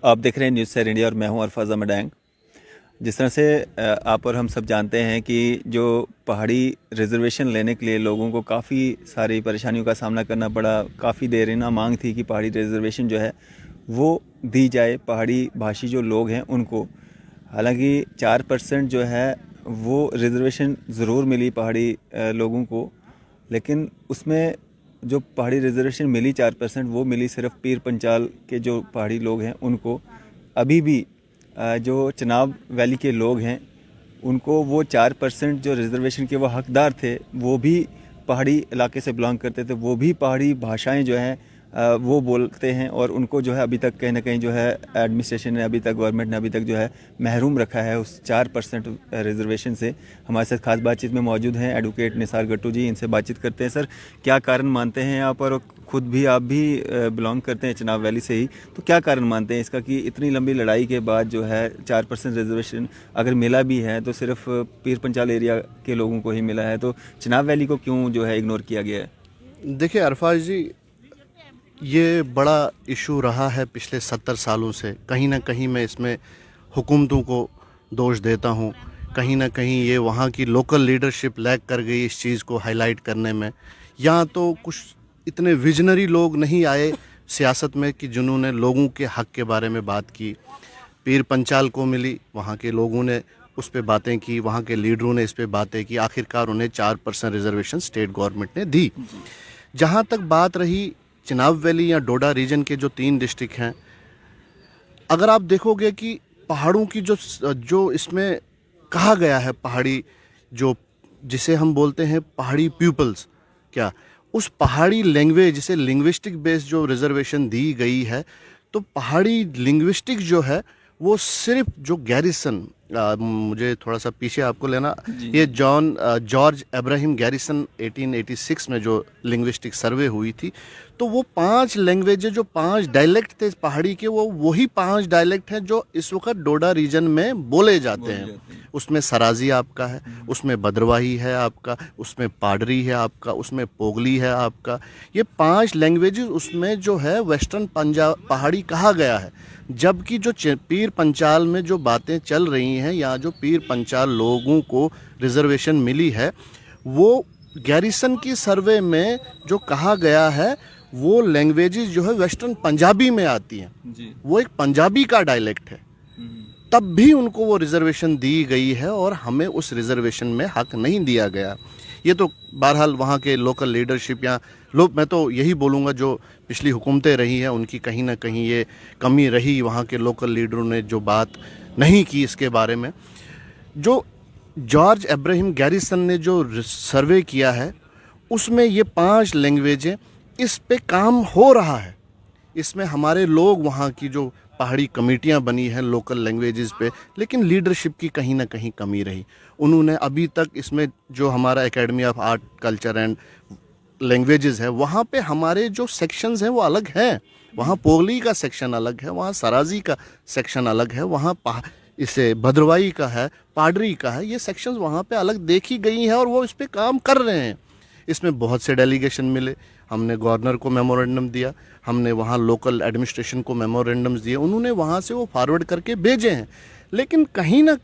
आप देख रहे हैं न्यूज़ सैर इंडिया और मैं हूं अरफाज़ मडैंग। जिस तरह से आप और हम सब जानते हैं कि जो पहाड़ी रिजर्वेशन लेने के लिए लोगों को काफ़ी सारी परेशानियों का सामना करना पड़ा। काफ़ी देर ना मांग थी कि पहाड़ी रिजर्वेशन जो है वो दी जाए पहाड़ी भाषी जो लोग हैं उनको। हालांकि 4% जो है वो रिजर्वेशन ज़रूर मिली पहाड़ी लोगों को, लेकिन उसमें जो पहाड़ी रिजर्वेशन मिली 4% वो मिली सिर्फ पीर पंचाल के जो पहाड़ी लोग हैं उनको। अभी भी जो चिनाब वैली के लोग हैं उनको वो 4% जो रिजर्वेशन के वो हकदार थे, वो भी पहाड़ी इलाके से बिलोंग करते थे, वो भी पहाड़ी भाषाएं जो हैं वो बोलते हैं, और उनको जो है अभी तक कहीं ना कहीं जो है एडमिनिस्ट्रेशन ने अभी तक, गवर्नमेंट ने अभी तक जो है महरूम रखा है उस 4% रिजर्वेशन से। हमारे साथ खास बातचीत में मौजूद हैं एडवोकेट निसार गट्टू जी, इनसे बातचीत करते हैं। सर, क्या कारण मानते हैं आप, और खुद भी आप भी बिलोंग करते हैं चिनाब वैली से ही, तो क्या कारण मानते हैं इसका कि इतनी लंबी लड़ाई के बाद जो है 4% रिजर्वेशन अगर मिला भी है तो सिर्फ पीर पंचाल एरिया के लोगों को ही मिला है, तो चिनाब वैली को क्यों जो है इग्नोर किया गया है? देखिए अरफाज जी, ये बड़ा इशू रहा है पिछले 70 सालों से। कहीं ना कहीं मैं इसमें हुकूमतों को दोष देता हूँ। कहीं ना कहीं ये वहाँ की लोकल लीडरशिप लैग कर गई इस चीज़ को हाईलाइट करने में। यहाँ तो कुछ इतने विजनरी लोग नहीं आए सियासत में कि जिन्होंने लोगों के हक़ के बारे में बात की। पीर पंचाल को मिली, वहाँ के लोगों ने उस पर बातें की, वहाँ के लीडरों ने इस पर बातें की, आखिरकार उन्हें 4% रिजर्वेशन स्टेट गवर्नमेंट ने दी। जहाँ तक बात रही चिनाब वैली या डोडा रीजन के जो 3 डिस्ट्रिक्ट हैं, अगर आप देखोगे कि पहाड़ों की जो इसमें कहा गया है, पहाड़ी जो जिसे हम बोलते हैं पहाड़ी पीपल्स, क्या उस पहाड़ी लैंग्वेज जिसे लिंग्विस्टिक बेस्ड जो रिजर्वेशन दी गई है, तो पहाड़ी लिंग्विस्टिक जो है वो सिर्फ जो गैरिसन, मुझे थोड़ा सा पीछे आपको लेना, ये जॉर्ज अब्राहम गैरिसन 1886 में जो लिंग्विस्टिक सर्वे हुई थी, तो वो 5 लैंग्वेजेज जो 5 डायलेक्ट थे पहाड़ी के, वो वही 5 डायलेक्ट हैं जो इस वक्त डोडा रीजन में बोले जाते हैं। उसमें सराजी आपका है, उसमें भद्रवाही है आपका, उसमें पाडरी है आपका, उसमें पोगली है आपका। ये 5 लैंग्वेजेस उसमें जो है वेस्टर्न पंजाब पहाड़ी कहा गया है। जबकि जो पीर पंचाल में जो बातें चल रही हैं, या जो पीर पंचाल लोगों को रिजर्वेशन मिली है, वो गैरिसन की सर्वे में जो कहा गया है वो लैंग्वेजेस जो है वेस्टर्न पंजाबी में आती हैं जी। वो एक पंजाबी का डायलेक्ट है, तब भी उनको वो रिजर्वेशन दी गई है और हमें उस रिजर्वेशन में हक नहीं दिया गया। ये तो बहरहाल वहाँ के लोकल लीडरशिप या लोग, मैं तो यही बोलूँगा जो पिछली हुकूमतें रही हैं उनकी कहीं ना कहीं ये कमी रही। वहाँ के लोकल लीडरों ने जो बात नहीं की इसके बारे में। जो जॉर्ज अब्राहम गैरिसन ने जो सर्वे किया है उसमें ये 5 लैंग्वेजें, इस पे काम हो रहा है। इसमें हमारे लोग, वहाँ की जो पहाड़ी कमेटियाँ बनी हैं लोकल लैंग्वेजेस पे, लेकिन लीडरशिप की कहीं ना कहीं कमी रही। उन्होंने अभी तक इसमें जो हमारा academy of art culture and languages है, वहाँ पे हमारे जो सेक्शंस हैं वो अलग हैं। वहाँ पोगली का सेक्शन अलग है, वहाँ सराजी का सेक्शन अलग है, वहाँ इसे भद्रवाही का है, पाडरी का है। ये सेक्शंस वहाँ पे अलग देखी गई हैं और वो इस पे काम कर रहे हैं। इसमें बहुत से डेलीगेशन मिले, हमने गवर्नर को मेमोरेंडम दिया, हमने वहाँ लोकल एडमिनिस्ट्रेशन को मेमोरेंडम्स दिए, उन्होंने वहाँ से वो फॉरवर्ड करके भेजे हैं। लेकिन कहीं ना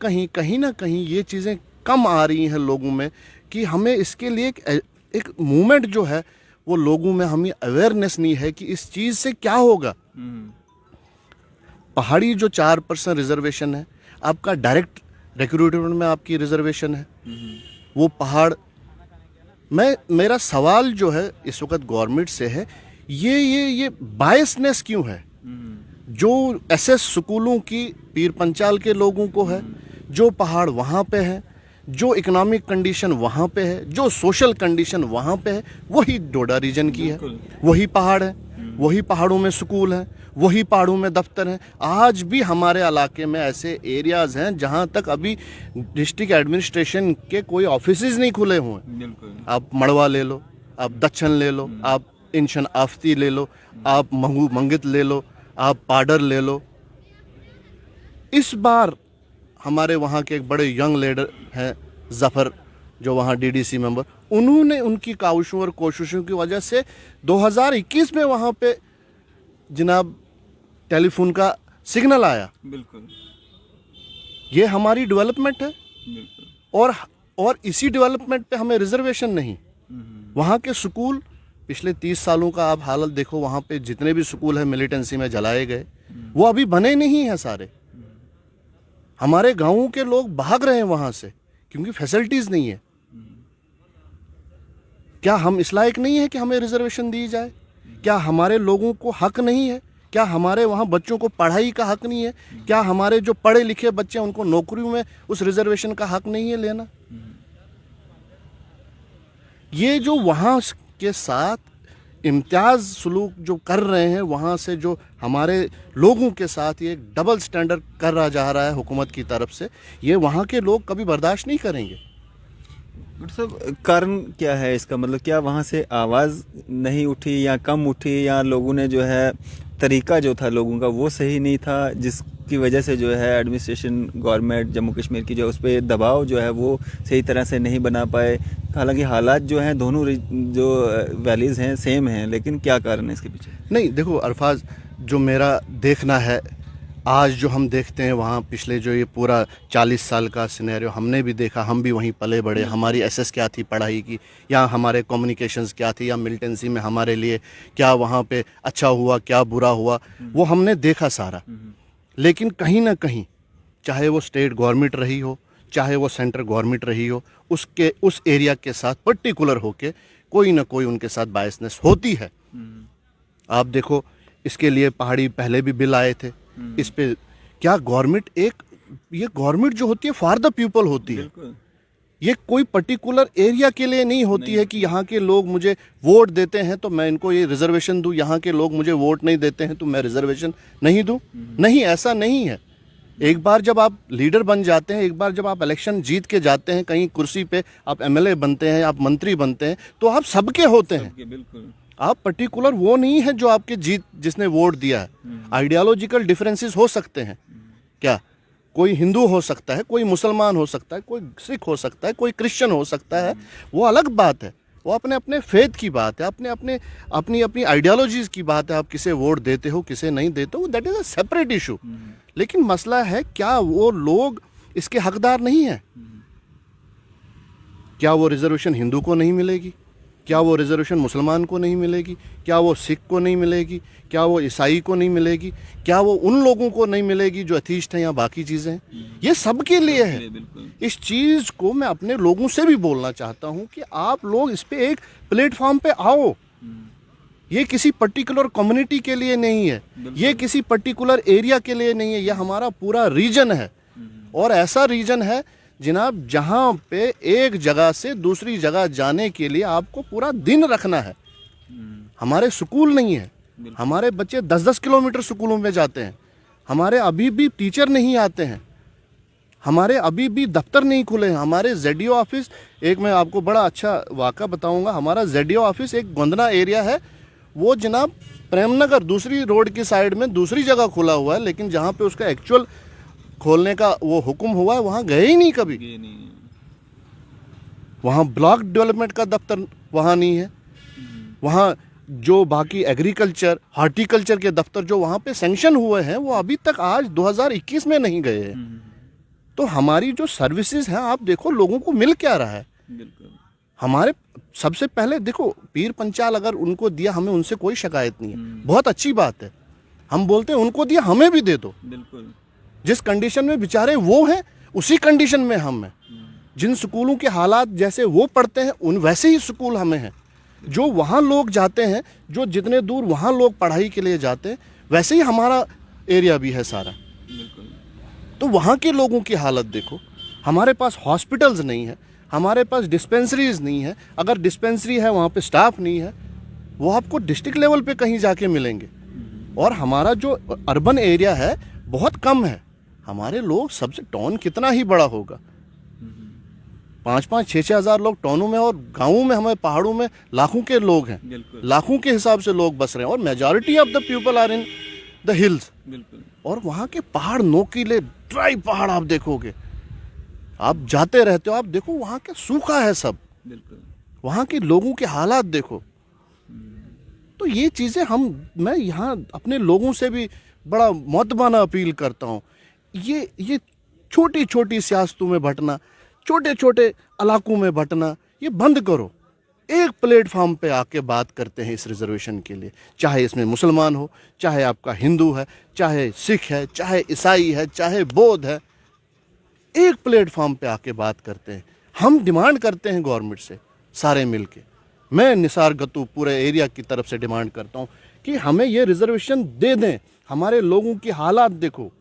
कहीं ये चीज़ें कम आ रही हैं लोगों में कि हमें इसके लिए एक मूवमेंट जो है वो लोगों में, हमें अवेयरनेस नहीं है कि इस चीज़ से क्या होगा। पहाड़ी जो 4% रिजर्वेशन है, आपका डायरेक्ट रिक्रूटमेंट में आपकी रिजर्वेशन है, वो पहाड़। मेरा सवाल जो है इस वक्त गवर्नमेंट से है, ये बायसनेस क्यों है? जो एसएस स्कूलों की पीर पंचाल के लोगों को है, जो पहाड़ वहाँ पे है, जो इकोनॉमिक कंडीशन वहाँ पे है, जो सोशल कंडीशन वहाँ पे है, वही डोडा रीजन की है। वही पहाड़ है, वही पहाड़ों में स्कूल हैं, वही पहाड़ों में दफ्तर हैं। आज भी हमारे इलाके में ऐसे एरियाज़ हैं जहाँ तक अभी डिस्ट्रिक्ट एडमिनिस्ट्रेशन के कोई ऑफिसेज नहीं खुले हुए हैं। आप मड़वा ले लो, आप दक्षिण ले लो, आप इंशन आफ्ती ले लो, आप मंगित ले लो, आप पाडर ले लो। इस बार हमारे वहाँ के एक बड़े यंग लीडर हैं जफ़र, जो वहाँ डीडीसी मेंबर, उन्होंने उनकी काविशों और कोशिशों की वजह से 2021 में वहाँ पे जनाब टेलीफोन का सिग्नल आया। बिल्कुल ये हमारी डेवलपमेंट है। बिल्कुल। और इसी डेवलपमेंट पे हमें रिजर्वेशन नहीं। वहाँ के स्कूल पिछले 30 सालों का आप हालत देखो, वहाँ पे जितने भी स्कूल हैं मिलिटेंसी में जलाए गए, वो अभी बने नहीं हैं सारे। हमारे गांवों के लोग भाग रहे हैं वहाँ से क्योंकि फैसिलिटीज़ नहीं है। क्या हम इस लायक नहीं है कि हमें रिजर्वेशन दी जाए? क्या हमारे लोगों को हक नहीं है? क्या हमारे वहाँ बच्चों को पढ़ाई का हक नहीं है? क्या हमारे जो पढ़े लिखे बच्चे हैं उनको नौकरियों में उस रिजर्वेशन का हक नहीं है लेना? ये जो वहाँ के साथ इम्तियाज सलूक जो कर रहे हैं, वहाँ से जो हमारे लोगों के साथ ये डबल स्टैंडर्ड कर रहा जा रहा है हुकूमत की तरफ से, ये वहाँ के लोग कभी बर्दाश्त नहीं करेंगे। डॉक्टर साहब, कारण क्या है इसका? मतलब क्या वहाँ से आवाज़ नहीं उठी या कम उठी, या लोगों ने जो है तरीका जो था लोगों का वो सही नहीं था, जिसकी वजह से जो है एडमिनिस्ट्रेशन गवर्नमेंट जम्मू कश्मीर की जो उस पर दबाव जो है वो सही तरह से नहीं बना पाए? हालांकि हालात जो हैं दोनों जो वैलीज़ हैं सेम हैं, लेकिन क्या कारण है इसके पीछे? नहीं देखो अरफाज, जो मेरा देखना है, आज जो हम देखते हैं वहाँ पिछले जो ये पूरा 40 साल का सिनेरियो हमने भी देखा, हम भी वहीं पले बड़े, हमारी एसएस क्या थी पढ़ाई की, या हमारे कम्युनिकेशंस क्या थी, या मिलिटेंसी में हमारे लिए क्या वहाँ पे अच्छा हुआ क्या बुरा हुआ, वो हमने देखा सारा। लेकिन कहीं ना कहीं, चाहे वो स्टेट गवर्नमेंट रही हो, चाहे वो सेंटर गवर्नमेंट रही हो, उसके उस एरिया के साथ पर्टिकुलर होके कोई ना कोई उनके साथ बायसनेस होती है। आप देखो, इसके लिए पहाड़ी पहले भी बिल आए थे। इस पे क्या गवर्नमेंट ये गवर्नमेंट जो होती है फॉर द पीपल होती है। ये कोई पर्टिकुलर एरिया के लिए नहीं होती है कि यहाँ के लोग मुझे वोट देते हैं तो मैं इनको ये रिजर्वेशन दूं, यहाँ के लोग मुझे वोट नहीं देते हैं तो मैं रिजर्वेशन नहीं दूं। नहीं, ऐसा नहीं है। एक बार जब आप लीडर बन जाते हैं, एक बार जब आप इलेक्शन जीत के जाते हैं कहीं कुर्सी पे, आप एमएलए बनते हैं, आप मंत्री बनते हैं, तो आप सबके होते हैं। बिल्कुल। आप पर्टिकुलर वो नहीं है जो आपके जिसने वोट दिया है। आइडियोलॉजिकल डिफरेंसेस हो सकते हैं, क्या कोई हिंदू हो सकता है, कोई मुसलमान हो सकता है, कोई सिख हो सकता है, कोई क्रिश्चियन हो सकता है, वो अलग बात है। वो अपने अपने फेथ की बात है, अपनी अपनी आइडियोलॉजीज की बात है। आप किसे वोट देते हो किसे नहीं देते हो, that is a separate issue. लेकिन मसला है क्या वो लोग इसके हकदार नहीं है? क्या वो रिजर्वेशन हिंदू को नहीं मिलेगी? क्या वो रिजर्वेशन मुसलमान को नहीं मिलेगी? क्या वो सिख को नहीं मिलेगी? क्या वो ईसाई को नहीं मिलेगी? क्या वो उन लोगों को नहीं मिलेगी जो अथीस्ट हैं या बाकी चीज़ें हैं? ये सबके लिए है। इस चीज़ को मैं अपने लोगों से भी बोलना चाहता हूँ कि आप लोग इस पे एक प्लेटफॉर्म पे आओ। ये किसी पर्टिकुलर कम्युनिटी के लिए नहीं है, ये किसी पर्टिकुलर एरिया के लिए नहीं है, ये हमारा पूरा रीजन है। और ऐसा रीजन है जनाब जहाँ पे एक जगह से दूसरी जगह जाने के लिए आपको पूरा दिन रखना है। हमारे स्कूल नहीं है, हमारे बच्चे 10-10 किलोमीटर स्कूलों में जाते हैं। हमारे अभी भी टीचर नहीं आते हैं, हमारे अभी भी दफ्तर नहीं खुले हैं। हमारे जेडीओ ऑफिस, एक मैं आपको बड़ा अच्छा वाक़ा बताऊंगा, हमारा जेडीओ ऑफिस एक गोंदना एरिया है, वो जनाब प्रेमनगर दूसरी रोड की साइड में दूसरी जगह खुला हुआ है, लेकिन जहाँ पे उसका एक्चुअल खोलने का वो हुक्म हुआ है वहाँ गए ही नहीं कभी। वहाँ ब्लॉक डेवलपमेंट का दफ्तर वहाँ नहीं है। वहाँ जो बाकी एग्रीकल्चर हॉर्टिकल्चर के दफ्तर जो वहाँ पे सैंक्शन हुए हैं वो अभी तक आज 2021 में नहीं गए हैं। तो हमारी जो सर्विसेज हैं आप देखो लोगों को मिल क्या रहा है। हमारे सबसे पहले देखो पीर पंचाल अगर उनको दिया, हमें उनसे कोई शिकायत नहीं है, बहुत अच्छी बात है। हम बोलते हैं उनको दिया हमें भी दे दो। जिस कंडीशन में बेचारे वो हैं उसी कंडीशन में हम हैं। जिन स्कूलों के हालात जैसे वो पढ़ते हैं उन वैसे ही स्कूल हमें हैं। जो वहाँ लोग जाते हैं, जो जितने दूर वहाँ लोग पढ़ाई के लिए जाते हैं, वैसे ही हमारा एरिया भी है सारा। तो वहाँ के लोगों की हालत देखो। हमारे पास हॉस्पिटल्स नहीं है, हमारे पास डिस्पेंसरीज नहीं है। अगर डिस्पेंसरी है वहाँ पे स्टाफ नहीं है, वो आपको डिस्ट्रिक्ट लेवल पे कहीं जाके मिलेंगे। और हमारा जो अर्बन एरिया है बहुत कम है। हमारे लोग सबसे टाउन कितना ही बड़ा होगा, 5-5, 6-6 हज़ार लोग टाउनों में, और गाँवों में हमारे पहाड़ों में लाखों के लोग हैं, लाखों के हिसाब से लोग बस रहे हैं। और majority of the people are in the hills. और वहाँ के पहाड़ नोकीले ड्राई पहाड़ आप देखोगे, आप जाते रहते हो, आप देखो वहाँ के सूखा है सब। वहाँ के लोगों के हालात देखो। तो ये चीज़ें मैं यहाँ अपने लोगों से भी बड़ा मुअद्दबाना अपील करता हूँ, ये छोटी छोटी सियासतों में बंटना, छोटे छोटे इलाकों में बंटना, ये बंद करो। एक प्लेटफॉर्म पे आके बात करते हैं इस रिजर्वेशन के लिए, चाहे इसमें मुसलमान हो, चाहे आपका हिंदू है, चाहे सिख है, चाहे ईसाई है, चाहे बौद्ध है, एक प्लेटफॉर्म पे आके बात करते हैं। हम डिमांड करते हैं गवर्नमेंट से सारे मिलके, मैं निसार गत्तू पूरे एरिया की तरफ से डिमांड करता हूँ कि हमें ये रिजर्वेशन दे दें। हमारे लोगों की हालात देखो,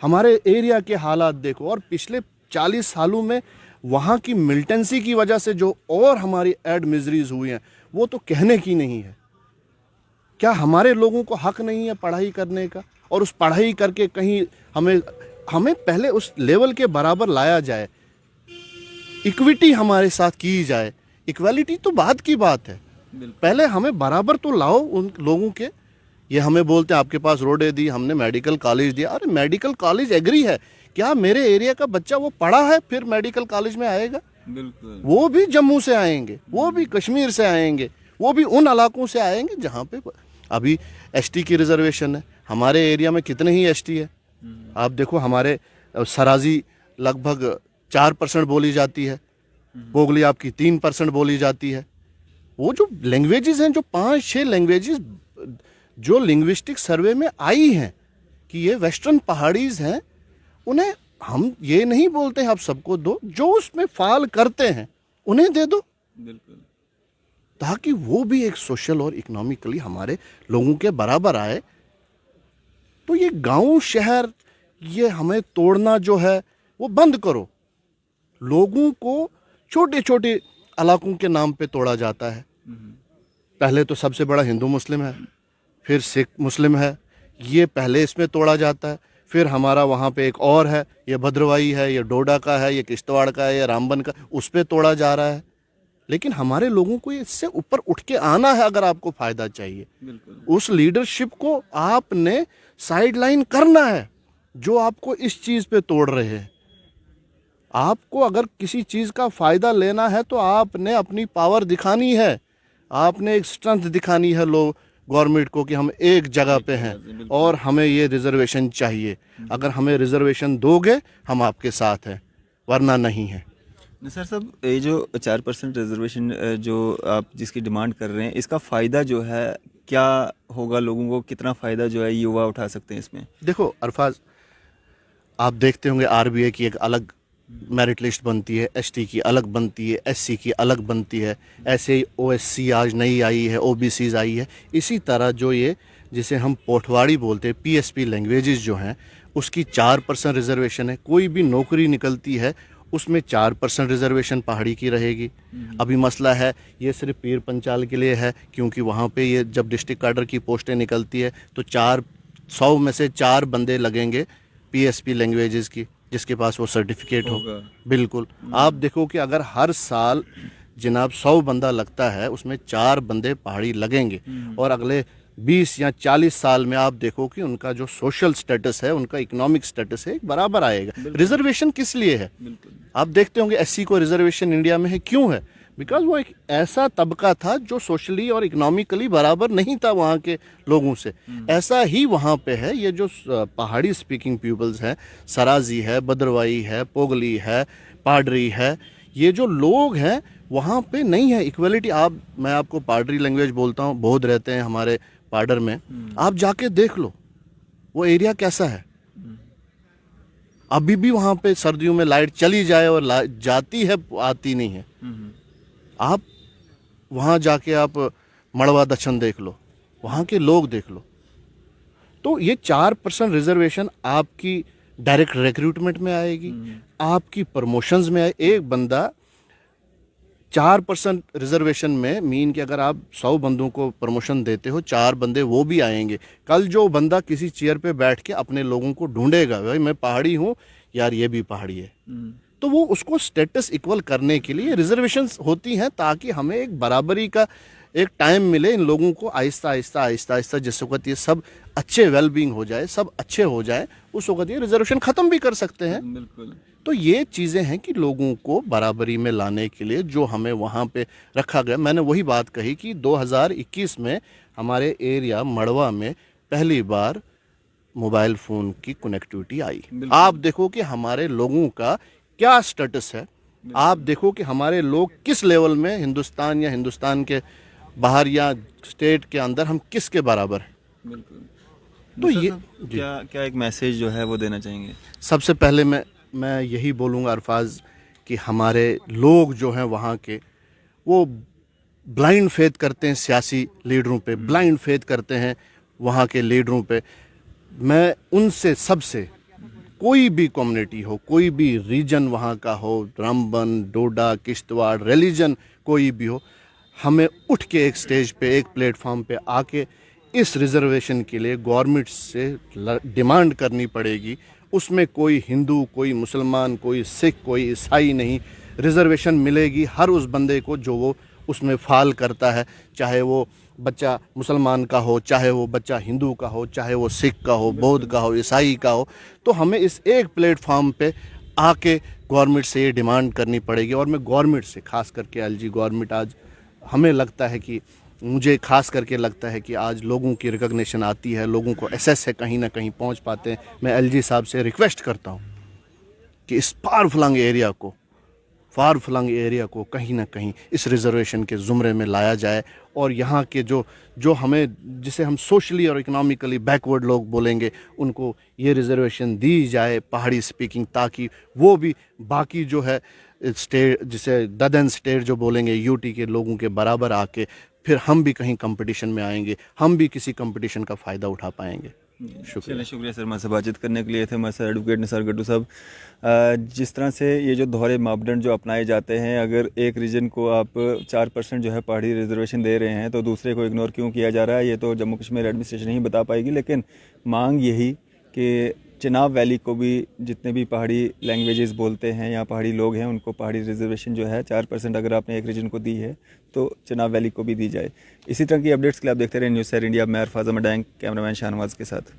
हमारे एरिया के हालात देखो, और पिछले 40 सालों में वहाँ की मिलिटेंसी की वजह से जो और हमारी एड मिजरीज हुई हैं वो तो कहने की नहीं है। क्या हमारे लोगों को हक नहीं है पढ़ाई करने का? और उस पढ़ाई करके कहीं हमें पहले उस लेवल के बराबर लाया जाए, इक्विटी हमारे साथ की जाए। इक्वालिटी तो बाद की बात है, पहले हमें बराबर तो लाओ उन लोगों के। ये हमें बोलते हैं आपके पास रोडें दी, हमने मेडिकल कॉलेज दिया। अरे मेडिकल कॉलेज एग्री है, क्या मेरे एरिया का बच्चा वो पढ़ा है फिर मेडिकल कॉलेज में आएगा? बिल्कुल। वो भी जम्मू से आएंगे, वो भी कश्मीर से आएंगे, वो भी उन इलाकों से आएंगे जहाँ पे अभी एसटी की रिजर्वेशन है। हमारे एरिया में कितने ही एसटी है आप देखो। हमारे सराजी लगभग 4% बोली जाती है, पोगली आपकी 3% बोली जाती है। वो जो लैंग्वेजेस हैं, जो 5-6 लैंग्वेजेस जो लिंग्विस्टिक सर्वे में आई हैं कि ये वेस्टर्न पहाड़ीज हैं, उन्हें हम ये नहीं बोलते हैं आप सबको दो, जो उसमें फाल करते हैं उन्हें दे दो। बिल्कुल। ताकि वो भी एक सोशल और इकोनॉमिकली हमारे लोगों के बराबर आए। तो ये गांव शहर ये हमें तोड़ना जो है वो बंद करो। लोगों को छोटे छोटे इलाकों के नाम पे तोड़ा जाता है। पहले तो सबसे बड़ा हिंदू मुस्लिम है, फिर सिख मुस्लिम है, ये पहले इसमें तोड़ा जाता है। फिर हमारा वहाँ पे एक और है, ये भद्रवाही है, ये डोडा का है, ये किश्तवाड़ का है, ये रामबन का, उस पर तोड़ा जा रहा है। लेकिन हमारे लोगों को इससे ऊपर उठ के आना है। अगर आपको फायदा चाहिए, उस लीडरशिप को आपने साइडलाइन करना है जो आपको इस चीज पे तोड़ रहे हैं। आपको अगर किसी चीज का फायदा लेना है तो आपने अपनी पावर दिखानी है, आपने एक स्ट्रेंथ दिखानी है लोग गवर्नमेंट को कि हम एक जगह पे हैं और हमें ये रिजर्वेशन चाहिए। अगर हमें रिजर्वेशन दोगे हम आपके साथ हैं, वरना नहीं है। निसार साहब, ये जो 4% रिजर्वेशन जो आप जिसकी डिमांड कर रहे हैं, इसका फ़ायदा जो है क्या होगा लोगों को? कितना फ़ायदा जो है युवा उठा सकते हैं इसमें? देखो अरफाज, आप देखते होंगे आरबीआई की एक अलग मेरिट लिस्ट बनती है, एसटी की अलग बनती है, एससी की अलग बनती है, ऐसे ही ओएससी आज नई आई है, ओबीसीज आई है। इसी तरह जो ये जिसे हम पोठवाड़ी बोलते हैं, पीएसपी लैंग्वेजेस जो हैं, उसकी 4% रिजर्वेशन है। कोई भी नौकरी निकलती है उसमें 4% रिजर्वेशन पहाड़ी की रहेगी। अभी मसला है ये सिर्फ पीर पंचाल के लिए है, क्योंकि वहाँ पे ये जब डिस्ट्रिक्ट कैडर की पोस्टें निकलती है तो 100 में से 4 बंदे लगेंगे पीएसपी लैंग्वेजेस की, जिसके पास वो सर्टिफिकेट हो। बिल्कुल। आप देखो कि अगर हर साल जनाब 100 बंदा लगता है, उसमें 4 बंदे पहाड़ी लगेंगे, और अगले 20 या 40 साल में आप देखो कि उनका जो सोशल स्टेटस है, उनका इकोनॉमिक स्टेटस है, बराबर आएगा। रिजर्वेशन किस लिए है? आप देखते होंगे एससी को रिजर्वेशन इंडिया में है, क्यों है? बिकॉज वो एक ऐसा तबका था जो सोशली और इकोनॉमिकली बराबर नहीं था वहाँ के लोगों से। ऐसा ही वहाँ पे है। ये जो पहाड़ी स्पीकिंग पीपल्स हैं, सराजी है, भद्रवाही है, पोगली है, पाडरी है, ये जो लोग हैं वहाँ पे नहीं है इक्वलिटी। मैं आपको पाडरी लैंग्वेज बोलता हूँ, बौद्ध रहते हैं हमारे पाडर में, आप जाके देख लो वो एरिया कैसा है। अभी भी वहाँ पे सर्दियों में लाइट चली जाए और जाती है, आती नहीं है। आप वहाँ जाके आप मड़वा दक्षिण देख लो, वहाँ के लोग देख लो। तो ये 4% रिजर्वेशन आपकी डायरेक्ट रिक्रूटमेंट में आएगी, आपकी प्रमोशंस में आए। एक बंदा 4% रिजर्वेशन में मीन कि अगर आप 100 बंदों को प्रमोशन देते हो, 4 बंदे वो भी आएंगे। कल जो बंदा किसी चेयर पे बैठ के अपने लोगों को ढूंढेगा, भाई मैं पहाड़ी हूँ यार, ये भी पहाड़ी है, तो वो उसको स्टेटस इक्वल करने के लिए रिजर्वेशंस होती हैं, ताकि हमें एक बराबरी का एक टाइम मिले इन लोगों को। आहिस्ता आहिस्ता आहिस्ता आहिस्ता जिस वक्त ये सब अच्छे वेलबींग हो जाए, सब अच्छे हो जाए, उस वक्त ये रिजर्वेशन ख़त्म भी कर सकते हैं। बिल्कुल। तो ये चीज़ें हैं कि लोगों को बराबरी में लाने के लिए जो हमें वहाँ पे रखा गया। मैंने वही बात कही कि 2021 में हमारे एरिया मड़वा में पहली बार मोबाइल फ़ोन की कनेक्टिविटी आई। आप देखो कि हमारे लोगों का क्या स्टेटस है, आप देखो कि हमारे लोग किस लेवल में हिंदुस्तान या हिंदुस्तान के बाहर या स्टेट के अंदर हम किसके बराबर हैं। बिल्कुल। तो दूसरा ये साहब, जी, क्या क्या एक मैसेज जो है वो देना चाहेंगे? सबसे पहले मैं यही बोलूँगा अरफाज कि हमारे लोग जो हैं वहाँ के, वो ब्लाइंड फेथ करते हैं सियासी लीडरों पे, ब्लाइंड फेथ करते हैं वहाँ के लीडरों पे। मैं उनसे सबसे, कोई भी कम्युनिटी हो, कोई भी रीजन वहाँ का हो, रामबन, डोडा, किश्तवाड़, रिलीजन कोई भी हो, हमें उठ के एक स्टेज पे, एक प्लेटफॉर्म पे आके इस रिजर्वेशन के लिए गवर्नमेंट से डिमांड करनी पड़ेगी। उसमें कोई हिंदू, कोई मुसलमान, कोई सिख, कोई ईसाई नहीं, रिजर्वेशन मिलेगी हर उस बंदे को जो वो उसमें फाल करता है, चाहे वो बच्चा मुसलमान का हो, चाहे वो बच्चा हिंदू का हो, चाहे वो सिख का हो, बौद्ध का हो, ईसाई का हो। तो हमें इस एक प्लेटफॉर्म पे आके गवर्नमेंट से ये डिमांड करनी पड़ेगी। और मैं गवर्नमेंट से खास करके एलजी गवर्नमेंट, आज हमें लगता है कि, मुझे खास करके लगता है कि आज लोगों की रिकग्निशन आती है, लोगों को एसेस है, कहीं ना कहीं पहुंच पाते हैं। मैं एलजी साहब से रिक्वेस्ट करता हूं कि इस फार फ्लंग एरिया को कहीं ना कहीं इस रिजर्वेशन के ज़ुमरे में लाया जाए। और यहाँ के जो हमें, जिसे हम सोशली और इकोनॉमिकली बैकवर्ड लोग बोलेंगे, उनको ये रिजर्वेशन दी जाए पहाड़ी स्पीकिंग, ताकि वो भी बाकी जो है स्टेट, जिसे ददन स्टेट जो बोलेंगे, यूटी के लोगों के बराबर आके फिर हम भी कहीं कंपटीशन में आएंगे, हम भी किसी कंपटीशन का फ़ायदा उठा पाएंगे। शुक्रिया। शुक्रिया सर, हमारे से बातचीत करने के लिए थे हमारे साथ एडवोकेट निसार गड्डू साहब। जिस तरह से ये जो दोहरे मापदंड जो अपनाए जाते हैं, अगर एक रीजन को आप 4% जो है पहाड़ी रिजर्वेशन दे रहे हैं तो दूसरे को इग्नोर क्यों किया जा रहा है, ये तो जम्मू कश्मीर एडमिनिस्ट्रेशन ही बता पाएगी। लेकिन मांग यही कि चिनाब वैली को भी, जितने भी पहाड़ी लैंग्वेजेस बोलते हैं या पहाड़ी लोग हैं, उनको पहाड़ी रिजर्वेशन जो है 4% अगर आपने एक रीजन को दी है तो चिनाब वैली को भी दी जाए। इसी तरह की अपडेट्स के लिए आप देखते रहे न्यूज़ सैर इंडिया। मैं अरफाज मडैंग, कैमरामैन शाहनवाज के साथ।